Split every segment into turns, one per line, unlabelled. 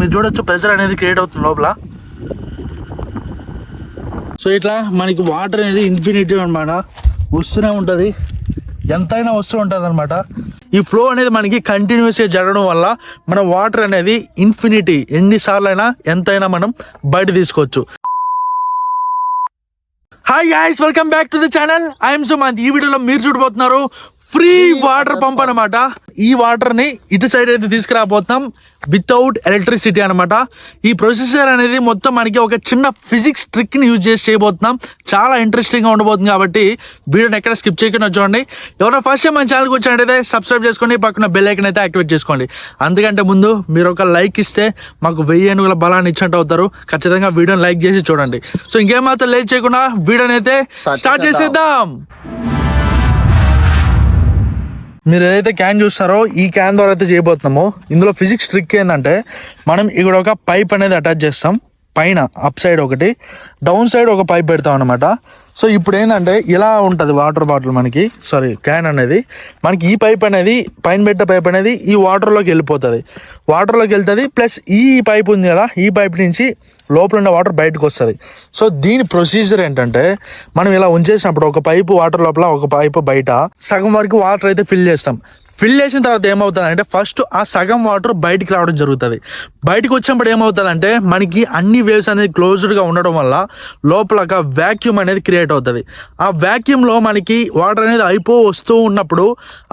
మీరు చూడొచ్చు ప్రెషర్ అనేది క్రియేట్ అవుతుంది లోపల. సో ఇట్లా మనకి వాటర్ అనేది ఇన్ఫినిటీ అనమాట, వస్తూనే ఉంటుంది, ఎంతైనా వస్తూ ఉంటుంది అనమాట. ఈ ఫ్లో అనేది మనకి కంటిన్యూస్గా జరగడం వల్ల మన వాటర్ అనేది ఇన్ఫినిటీ ఎన్నిసార్లు అయినా ఎంతైనా మనం బయట తీసుకోవచ్చు. Hi guys, welcome back to the channel. I'm Sumanth. ఈ వీడియోలో మీరు చూడబోతున్నారు ఫ్రీ వాటర్ పంప్ అనమాట. ఈ వాటర్ ని ఇటు సైడ్ అయితే తీసుకురాబోతున్నాం వితౌట్ ఎలక్ట్రిసిటీ అనమాట. ఈ ప్రొసెసర్ అనేది మొత్తం మనకి ఒక చిన్న ఫిజిక్స్ ట్రిక్ ని యూజ్ చేసి చేయబోతున్నాం. చాలా ఇంట్రెస్టింగ్ గా ఉండబోతుంది కాబట్టి వీడియోని ఎక్కడ స్కిప్ చేయకుండా చూడండి. ఎవరైనా ఫస్ట్ టైం మన ఛానల్కి వచ్చినట్టయితే సబ్స్క్రైబ్ చేసుకోండి, పక్కన బెల్ ఐకాన్ అయితే యాక్టివేట్ చేసుకోండి. అందుకంటే ముందు మీరు ఒక లైక్ ఇస్తే మాకు 1000 ఏనుగుల బలాన్ని ఇచ్చినట్టు అవుతారు. ఖచ్చితంగా వీడియోని లైక్ చేసి చూడండి. సో ఇంకేమాత్రం లేట్ చేయకుండా వీడియోని అయితే స్టార్ట్ చేసేద్దాం. మీరు ఏదైతే క్యాన్ చూస్తారో ఈ క్యాన్ ద్వారా అయితే చేయబోతున్నామో ఇందులో ఫిజిక్స్ ట్రిక్ ఏంటంటే మనం ఇక్కడ ఒక పైప్ అనేది అటాచ్ చేస్తాం. పైన అప్ సైడ్ ఒకటి, డౌన్ సైడ్ ఒక పైప్ పెడతాం అనమాట. సో ఇప్పుడు ఏంటంటే ఇలా ఉంటుంది వాటర్ బాటిల్ మనకి, క్యాన్ అనేది మనకి ఈ పైప్ అనేది పైన పెట్టే పైప్ అనేది ఈ వాటర్లోకి వెళ్ళిపోతుంది. వాటర్లోకి వెళ్తుంది, ప్లస్ ఈ పైప్ ఉంది కదా, ఈ పైప్ నుంచి లోపల ఉన్న వాటర్ బయటకు వస్తుంది. సో దీని ప్రొసీజర్ ఏంటంటే మనం ఇలా ఉంచేసినప్పుడు ఒక పైపు వాటర్ లోపల, ఒక పైపు బయట, సగం వరకు వాటర్ అయితే ఫిల్ చేస్తాం. ఫిల్ చేసిన తర్వాత ఏమవుతుంది అంటే ఫస్ట్ ఆ సగం వాటర్ బయటికి రావడం జరుగుతుంది. బయటకు వచ్చినప్పుడు ఏమవుతుంది అంటే మనకి అన్ని వేవ్స్ అనేది క్లోజ్డ్గా ఉండడం వల్ల లోపల ఒక వ్యాక్యూమ్ అనేది క్రియేట్ అవుతుంది. ఆ వ్యాక్యూమ్లో మనకి వాటర్ అనేది వస్తూ ఉన్నప్పుడు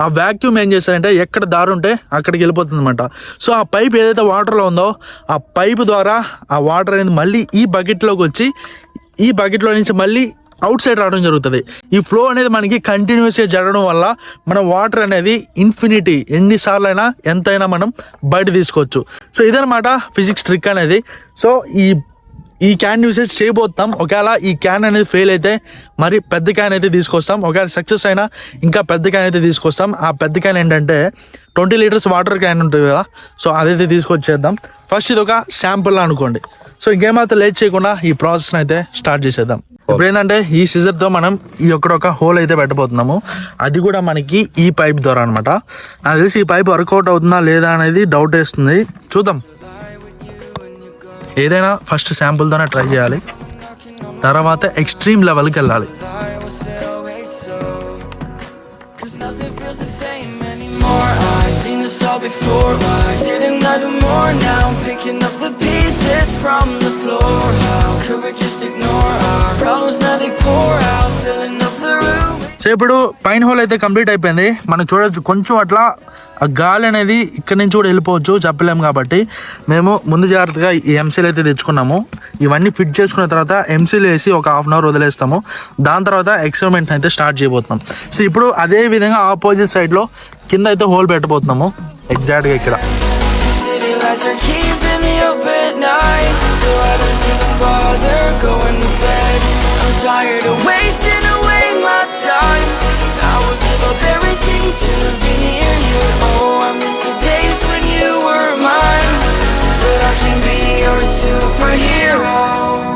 ఆ వ్యాక్యూమ్ ఏం చేస్తారంటే ఎక్కడ దారి ఉంటే అక్కడికి వెళ్ళిపోతుంది అనమాట. సో ఆ పైప్ ఏదైతే వాటర్లో ఉందో ఆ పైప్ ద్వారా ఆ వాటర్ అనేది మళ్ళీ ఈ బకెట్లోకి వచ్చి ఈ బకెట్లో నుంచి మళ్ళీ అవుట్ సైడ్ రావడం జరుగుతుంది. ఈ ఫ్లో అనేది మనకి కంటిన్యూస్గా జరగడం వల్ల మన వాటర్ అనేది ఇన్ఫినిటీ ఎన్నిసార్లు అయినా ఎంతైనా మనం బయట తీసుకోవచ్చు. సో ఇదనమాట ఫిజిక్స్ ట్రిక్ అనేది. సో ఈ క్యాన్ యూసేజ్ చేయబోతాం. ఒకవేళ ఈ క్యాన్ అనేది ఫెయిల్ అయితే మరి పెద్ద క్యాన్ అయితే తీసుకొస్తాం. ఒకవేళ సక్సెస్ అయినా ఇంకా పెద్ద క్యాన్ అయితే తీసుకొస్తాం. ఆ పెద్ద క్యాన్ ఏంటంటే 20 లీటర్స్ వాటర్ క్యాన్ ఉంటుంది కదా, సో అదైతే తీసుకొచ్చేద్దాం. ఫస్ట్ ఇది ఒక శాంపుల్ అనుకోండి. సో ఇంకేమైతే లేట్ చేయకుండా ఈ ప్రాసెస్ని అయితే స్టార్ట్ చేసేద్దాం. ఇప్పుడు ఏంటంటే ఈ సిజర్తో మనం ఈ ఒక హోల్ అయితే పెట్టబోతున్నాము. అది కూడా మనకి ఈ పైప్ ద్వారా అనమాట. నాకు తెలిసి ఈ పైప్ వర్కౌట్ అవుతుందా లేదా అనేది డౌట్ వేస్తుంది, చూద్దాం. ఏదైనా ఫస్ట్ శాంపుల్తోనే ట్రై చేయాలి, తర్వాత ఎక్స్ట్రీమ్ లెవెల్కి వెళ్ళాలి. సో ఇప్పుడు పైన హోల్ అయితే కంప్లీట్ అయిపోయింది. మనం చూడొచ్చు కొంచెం అట్లా ఆ గాలి అనేది ఇక్కడ నుంచి కూడా వెళ్ళిపోవచ్చు, చెప్పలేము. కాబట్టి మేము ముందు జాగ్రత్తగా ఈ ఎంసీలు అయితే తెచ్చుకున్నాము. ఇవన్నీ ఫిట్ చేసుకున్న తర్వాత ఎంసీలు వేసి ఒక 1/2 అవర్ వదిలేస్తాము. దాని తర్వాత ఎక్స్పెరిమెంట్ అయితే స్టార్ట్ చేయబోతున్నాం. సో ఇప్పుడు అదే విధంగా ఆపోజిట్ సైడ్లో కింద అయితే హోల్ పెట్టబోతున్నాము, ఎగ్జాక్ట్గా ఇక్కడ.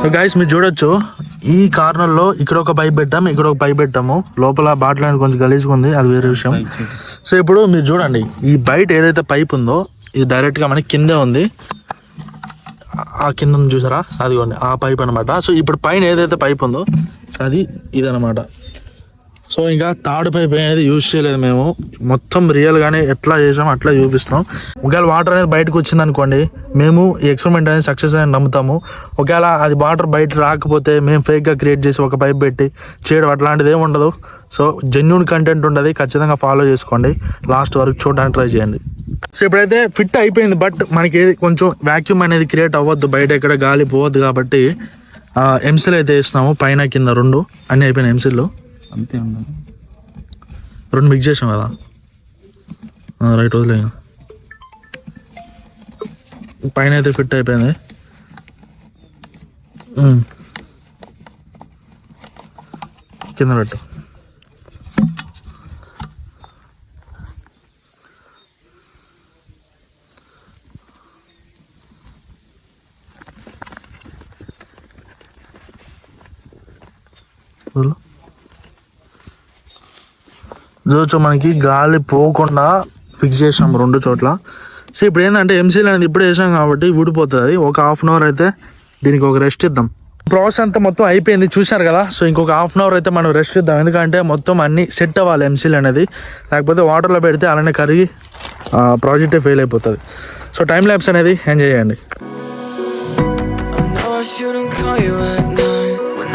సో గైస్ మీరు చూడొచ్చు ఈ కార్నర్లో ఇక్కడ ఒక పైప్ పెట్టాము, ఇక్కడ ఒక పైప్ పెట్టాము. లోపల బాటిల్ అనేది కొంచెం గలీజ్గా ఉంది, అది వేరే విషయం. సో ఇప్పుడు మీరు చూడండి, ఈ బయట ఏదైతే పైప్ ఉందో ఇది డైరెక్ట్గా మనకి కిందే ఉంది. ఆ కింద చూసారా, అదిగోండి ఆ పైప్ అనమాట. సో ఇప్పుడు పైన ఏదైతే పైప్ ఉందో అది ఇదనమాట. సో ఇంకా థర్డ్ పైప్ అనేది యూజ్ చేయలేదు మేము, మొత్తం రియల్గానే ఎట్లా చేసామో అట్లా చూపిస్తున్నాం. ఒకవేళ వాటర్ అనేది బయటకు వచ్చింది అనుకోండి, మేము ఈ ఎక్స్పెరిమెంట్ అనేది సక్సెస్ అని నమ్ముతాము. ఒకవేళ అది వాటర్ బయట రాకపోతే మేము ఫేక్గా క్రియేట్ చేసి ఒక పైప్ పెట్టి చేయడం అట్లాంటిది ఏమి ఉండదు. సో జెన్యూన్ కంటెంట్ ఉంటుంది, ఖచ్చితంగా ఫాలో చేసుకోండి, లాస్ట్ వరకు చూడడానికి ట్రై చేయండి. సో ఇప్పుడైతే ఫిట్ అయిపోయింది, బట్ మనకి కొంచెం వ్యాక్యూమ్ అనేది క్రియేట్ అవ్వద్దు, బయట ఎక్కడ గాలి పోవద్దు. కాబట్టి ఎంసీలు అయితే వేస్తున్నాము, పైన కింద 2 అన్నీ అయిపోయినాయి. ఎంసీలు
అంతే ఉండదు,
2 మిక్స్ చేసాం కదా, రైట్ వదిలే. పైన అయితే ఫిట్ అయిపోయింది. కింద పెట్టు. చూడొచ్చు మనకి గాలి పోకుండా ఫిక్స్ చేసాం 2 చోట్ల. సో ఇప్పుడు ఏంటంటే ఎంసీల్ అనేది ఇప్పుడు వేసాం కాబట్టి ఊడిపోతుంది. ఒక హాఫ్ అన్ అవర్ అయితే దీనికి ఒక రెస్ట్ ఇద్దాం. ప్రాసెస్ అంతా మొత్తం అయిపోయింది చూశారు కదా. సో ఇంకొక హాఫ్ అన్ అవర్ అయితే మనం రెస్ట్ ఇద్దాం, ఎందుకంటే మొత్తం అన్ని సెట్ అవ్వాలి ఎంసీల్ అనేది. లేకపోతే వాటర్లో పెడితే అలానే కరిగి ప్రాజెక్టే ఫెయిల్ అయిపోతుంది. సో టైం ల్యాబ్స్ అనేది ఎంజాయ్ చేయండి.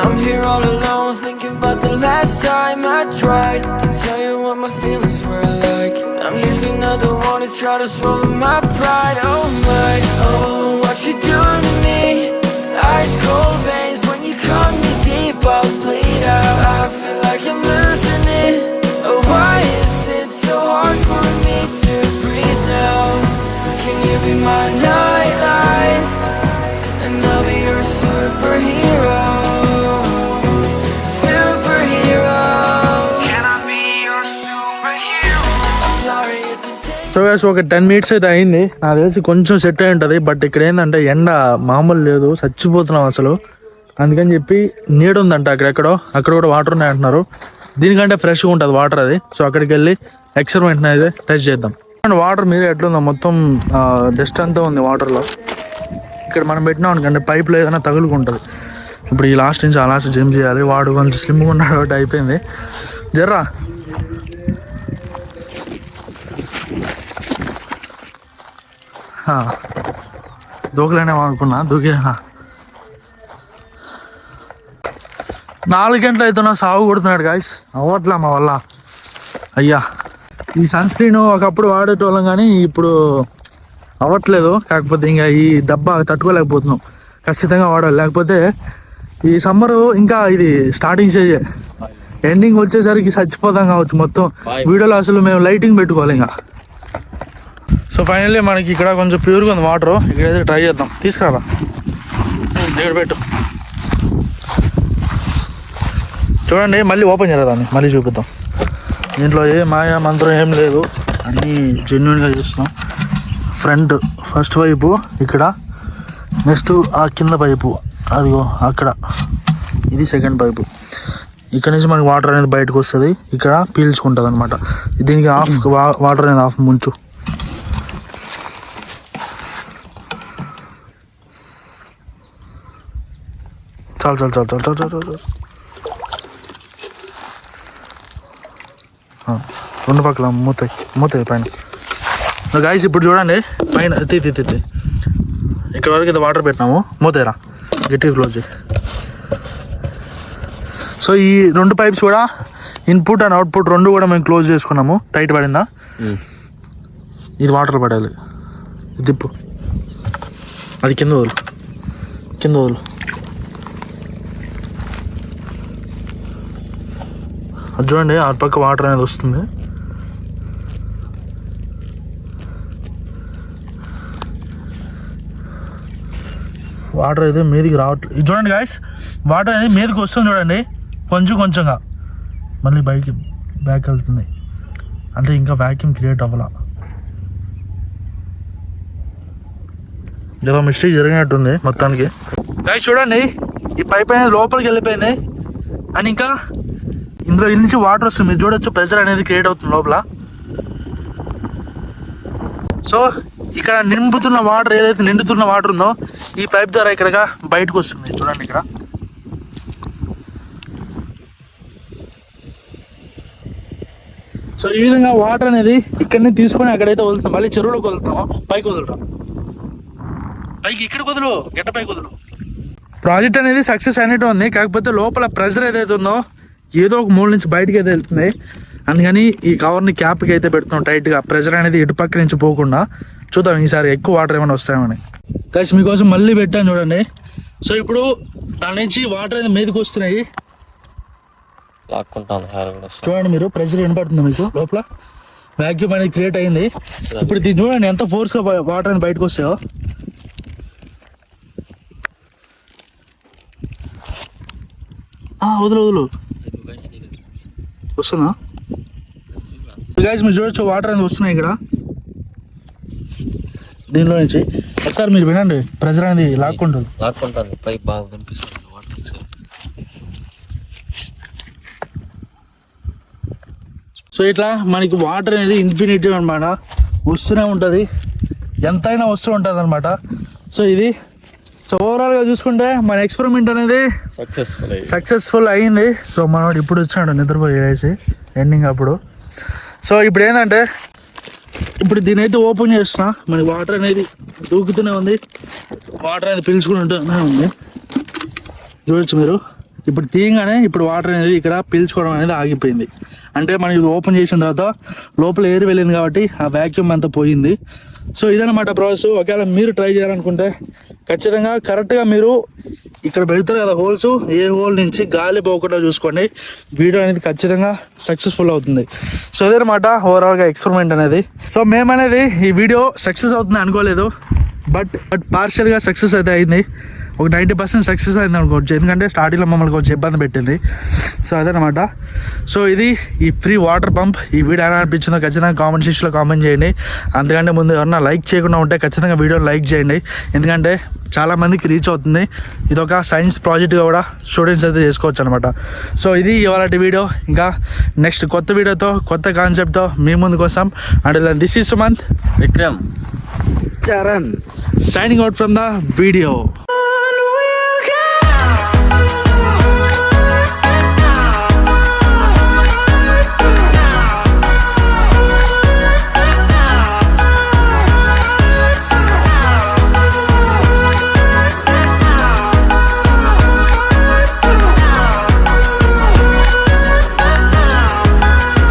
I'm here all alone, thinking about the last time I tried to tell you what my feelings were like. I'm usually not the one to try to swallow my pride. Oh my, oh, what you doing to me? Ice cold veins, when you cut me deep, I'll bleed out. I feel like I'm losing it. Oh, why is it so hard for me to breathe now? Can you be my nightlight, and I'll be your superhero? So guys ఒక 10 minutes అయితే అయింది. నాకు తెలిసి కొంచెం set అయి ఉంటుంది. But ఇక్కడ ఏంటంటే ఎండ మామూలు లేదు, చచ్చిపోతున్నాం అసలు. అందుకని చెప్పి నీడ ఉందంట అక్కడెక్కడో, అక్కడ కూడా వాటర్ ఉన్నాయి అంటున్నారు. దీనికంటే ఫ్రెష్గా ఉంటుంది వాటర్ అది. సో అక్కడికి వెళ్ళి ఎక్స్పెరిమెంట్ అయితే టెస్ట్ చేద్దాం. అండ్ వాటర్ మీరే ఎట్లుందో మొత్తం డస్ట్ అంతా ఉంది వాటర్లో. ఇక్కడ మనం పెట్టినాం అనుకోండి పైప్లో ఏదైనా తగులుకుంటుంది. ఇప్పుడు ఈ లాస్ట్ నుంచి ఆ లాస్ట్ జిమ్ చేయాలి. వాడు కొంచెం స్లిమ్గా ఉన్నాడు ఒకటి అయిపోయింది. జర్రా దూకలేనే అనుకున్నా, దూకేనా 4 గంటలు అవుతున్నా సాగు కొడుతున్నాడు గాయస్. అవ్వట్లే మా వల్ల. అయ్యా ఈ సన్ స్క్రీన్ ఒకప్పుడు వాడేటోళ్ళం కానీ ఇప్పుడు అవ్వట్లేదు. కాకపోతే ఇంకా ఈ దెబ్బ తట్టుకోలేకపోతున్నాం, ఖచ్చితంగా వాడాలి. లేకపోతే ఈ సమ్మరు ఇంకా ఇది స్టార్టింగ్ స్టేజ్, ఎండింగ్ వచ్చేసరికి చచ్చిపోతాం కావచ్చు మొత్తం. వీడియోలో అసలు మేము లైటింగ్ పెట్టుకోవాలి ఇంకా. సో ఫైనల్లీ మనకి ఇక్కడ కొంచెం ప్యూర్గా ఉంది వాటర్. ఇక్కడైతే ట్రై చేద్దాం. తీసుకురా ఇక్కడ పెట్టు. చూడండి మళ్ళీ ఓపెన్ చేయలేదాన్ని, మళ్ళీ చూపిద్దాం. దీంట్లో ఏ మాయా మంత్రం ఏం లేదు, అన్నీ జెన్యున్గా చేస్తున్నాం. ఫ్రంట్ ఫస్ట్ పైపు ఇక్కడ, నెక్స్ట్ ఆ కింద పైపు అదిగో అక్కడ, ఇది సెకండ్ పైపు. ఇక్కడ నుంచి మనకి వాటర్ అనేది బయటకు వస్తుంది, ఇక్కడ పీల్చుకుంటుంది అనమాట. దీనికి హాఫ్ వాటర్ అనేది హాఫ్ ముంచు. చాలు చాలు చాలు చాలు చాలు చాలు. రెండు పక్కల మూతాయి పైన. గాయస్ ఇప్పుడు చూడండి పైన తిత్తి ఇక్కడ వరకు అయితే వాటర్ పెట్టినాము. మూతేరా గట్టిగా క్లోజ్ చేయి. సో ఈ 2 పైప్స్ కూడా ఇన్పుట్ అండ్ అవుట్పుట్ 2 కూడా మేము క్లోజ్ చేసుకున్నాము. టైట్ పడిందా? ఇది వాటర్ పడాలి. ఇది తిప్పు, అది కింద వదులు. అది చూడండి ఆ పక్క వాటర్ అనేది వస్తుంది. వాటర్ అయితే మీదికి రావట్లేదు. ఇది చూడండి గాయస్, వాటర్ అనేది మీదకి వస్తుంది చూడండి, కొంచెంగా మళ్ళీ బ్యాక్ వెళ్తుంది. అంటే ఇంకా వ్యాక్యూమ్ క్రియేట్ అవ్వాల. ఏదో మిస్టేక్ జరిగినట్టుంది మొత్తానికి. గాయస్ చూడండి ఈ పైప్ అనేది లోపలికి వెళ్ళిపోయింది. అండ్ ఇంకా ఇందులో నుంచి వాటర్ వస్తుంది, మీరు చూడొచ్చు ప్రెషర్ అనేది క్రియేట్ అవుతుంది లోపల. సో ఇక్కడ నిండుతున్న వాటర్ ఉందో ఈ పైప్ ద్వారా ఇక్కడ బయటకు వస్తుంది చూడండి ఇక్కడ. సో ఈ విధంగా వాటర్ అనేది ఇక్కడనే తీసుకొని అక్కడైతే వదులుతాం. మళ్ళీ చెరువులోకి వదులుతాం, పైకి వదులుతాం. పైకి ఇక్కడికి వదులు, గడ్డ పైకి వదులు. ప్రాజెక్ట్ అనేది సక్సెస్ అయినట్టు ఉంది. కాకపోతే లోపల ప్రెషర్ ఏదైతే ఉందో ఏదో ఒక మూల నుంచి బయటకి అయితే వెళ్తుంది. అందుకని ఈ కవర్ని క్యాప్కి అయితే పెడుతున్నాం టైట్గా, ప్రెషర్ అనేది ఇటుపక్క నుంచి పోకుండా. చూద్దాం ఈసారి ఎక్కువ వాటర్ ఏమైనా వస్తాయని. గైస్ మీకోసం మళ్ళీ పెట్టాను చూడండి. సో ఇప్పుడు దాని నుంచి వాటర్ అనేది మీదకి వస్తున్నాయి. చూడండి మీరు, ప్రెషర్ వినపడుతుంది మీకు లోపల, వ్యాక్యూమ్ అనేది క్రియేట్ అయింది. ఇప్పుడు దీన్ని చూడండి ఎంత ఫోర్స్గా వాటర్ అనేది బయటకు వస్తాయో. వదులు వస్తుందా గైస్? మీరు చూడొచ్చు వాటర్ అనేది వస్తున్నాయి ఇక్కడ దీనిలో నుంచి. ఒకసారి మీరు వినండి, ప్రెషర్ అనేది లాక్కుంటుంది. పైప్ బాగా కనిపిస్తుంది. సో ఇట్లా మనకి వాటర్ అనేది ఇన్ఫినిటీ అనమాట, వస్తూనే ఉంటుంది. ఎంతైనా వస్తూ ఉంటుంది అనమాట. సో ఇది సో ఓవరాల్గా చూసుకుంటే మన ఎక్స్పెరిమెంట్ అనేది సక్సెస్ఫుల్ అయ్యింది. సో మనోడు ఇప్పుడు వచ్చాడు నిద్రపోయేసి ఎండింగ్ అప్పుడు. సో ఇప్పుడు ఏంటంటే ఇప్పుడు దీని అయితే ఓపెన్ చేస్తున్నా. మన వాటర్ అనేది దూకుతూనే ఉంది, వాటర్ అనేది పీల్చుకుంటూనే ఉంది. చూడొచ్చు మీరు. ఇప్పుడు తీయగానే ఇప్పుడు వాటర్ అనేది ఇక్కడ పీల్చుకోవడం అనేది ఆగిపోయింది. అంటే మనం ఇది ఓపెన్ చేసిన తర్వాత లోపల ఎయిర్ వెళ్ళింది కాబట్టి ఆ వ్యాక్యూమ్ అంతా పోయింది. సో ఇదన్నమాట ప్రాసెస్. ఒకవేళ మీరు ట్రై చేయాలనుకుంటే ఖచ్చితంగా కరెక్ట్గా మీరు ఇక్కడ పెడతారు కదా హోల్స్, ఏ హోల్ నుంచి గాలి పోకుండా చూసుకోండి. వీడియో అనేది ఖచ్చితంగా సక్సెస్ఫుల్ అవుతుంది. సో అదేనమాట ఓవరాల్గా ఎక్స్పెరిమెంట్ అనేది. సో మేమనేది ఈ వీడియో సక్సెస్ అవుతుంది అనుకోలేదు, బట్ పార్షియల్గా సక్సెస్ అయితే అయింది. ఒక 90% సక్సెస్ అయింది అనుకోవచ్చు, ఎందుకంటే స్టార్టింగ్లో మమ్మల్ని కొంచెం ఇబ్బంది పెట్టింది. సో అదనమాట. సో ఇది ఈ ఫ్రీ వాటర్ పంప్. ఈ వీడియో ఎలా అనిపించిందో ఖచ్చితంగా కామెంట్ సెక్షన్లో కామెంట్ చేయండి. అంతకంటే ముందు ఎవరన్నా లైక్ చేయకుండా ఉంటే ఖచ్చితంగా వీడియోని లైక్ చేయండి, ఎందుకంటే చాలామందికి రీచ్ అవుతుంది. ఇది ఒక సైన్స్ ప్రాజెక్ట్గా కూడా స్టూడెంట్స్ అయితే చేసుకోవచ్చు అనమాట. సో ఇది ఇవాళ వీడియో. ఇంకా నెక్స్ట్ కొత్త వీడియోతో కొత్త కాన్సెప్ట్తో మీ ముందు కోసం. And this is Sumanth,
Vikram,
Charan signing out from the video.